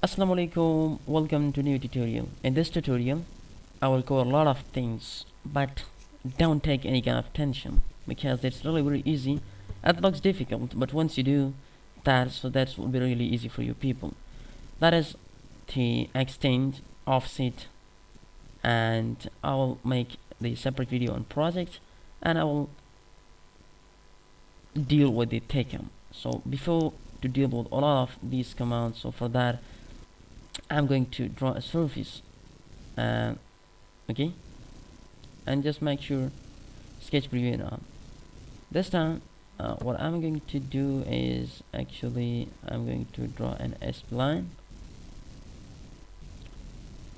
Assalamu alaikum, welcome to new tutorial. In this tutorial I will cover a lot of things, but don't take any kind of tension because it's really very easy. It looks difficult, but once you do that, so that will be really easy for you people. That is the extend, offset, and I will make the separate video on project, and I will deal with the thicken. So before to deal with all of these commands, so for that I'm going to draw a surface, okay, and just make sure sketch preview on. This time what I'm going to do is actually I'm going to draw an S-spline,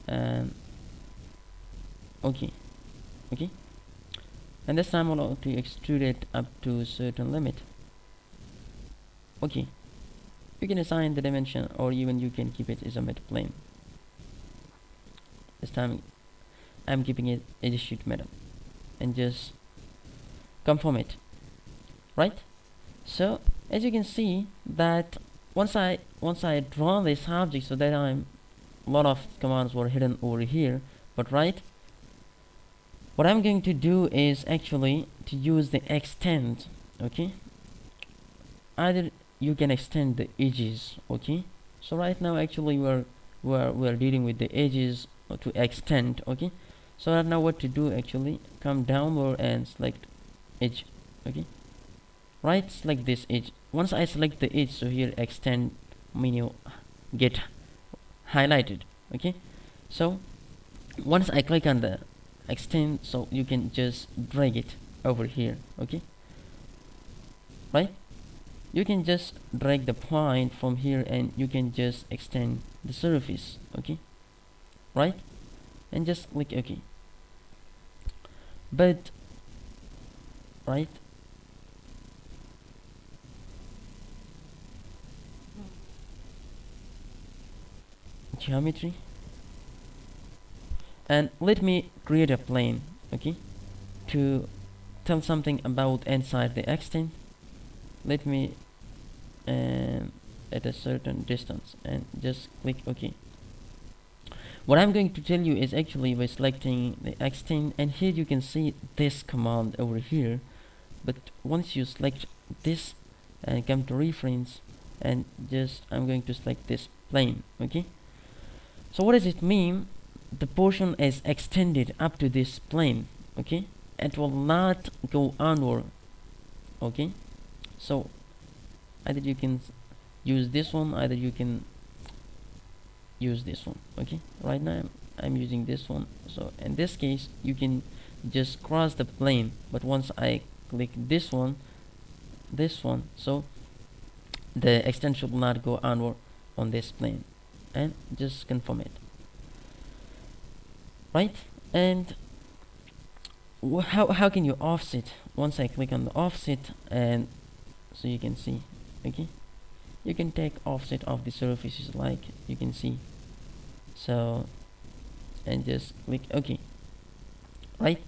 and okay, and this time I'll to extrude it up to a certain limit. Okay, you can assign the dimension, or even you can keep it as a mid plane. This time I'm keeping it as a sheet metal, and just confirm it, right? So as you can see that once I draw this object, so that a lot of commands were hidden over here, but right, what I'm going to do is actually to use the extend. Okay, either you can extend the edges. Okay, so right now actually we're dealing with the edges to extend. Okay, so right now what to do, actually come downward and select edge. Okay, right, select this edge. Once I select the edge, so here extend menu get highlighted. Okay, so once I click on the extend, so you can just drag it over here. Okay, right, you can just drag the point from here and you can just extend the surface. Okay, right, and just click OK. But right, geometry, and let me create a plane. Okay, to tell something about inside the extend, let me at a certain distance and just click OK. What I'm going to tell you is actually by selecting the extend, and here you can see this command over here, but once you select this and come to reference, and just I'm going to select this plane. Okay, so what does it mean? The portion is extended up to this plane. Okay, it will not go onward. Okay, so either you can use this one, either you can use this one. Okay, right now I'm using this one, so in this case you can just cross the plane, but once I click this one, so the extension will not go onward on this plane, and just confirm it, right? And how can you offset? Once I click on the offset, and so you can see, okay, you can take offset of the surfaces, like you can see, so, and just click OK, right?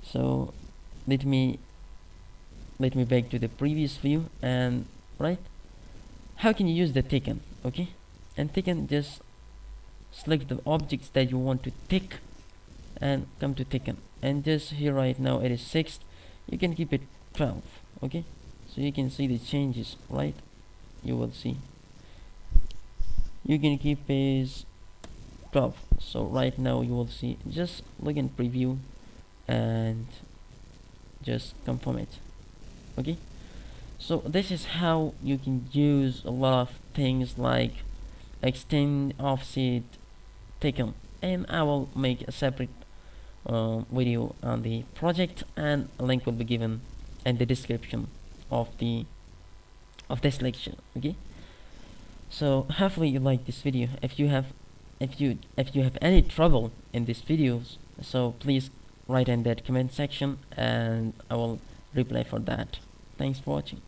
So let me back to the previous view, and right, how can you use the thicken? Okay, and thicken, just select the objects that you want to thick and come to thicken, and just here right now it is 6, you can keep it 12. Okay, so you can see the changes, right? You will see you can keep is 12. So right now you will see, just look in preview and just confirm it. Okay, so this is how you can use a lot of things like extend, offset, thicken, and I will make a separate video on the project, and a link will be given in the description of this lecture. Okay, so hopefully you like this video. If you have any trouble in these videos, so please write in that comment section and I will reply for that. Thanks for watching.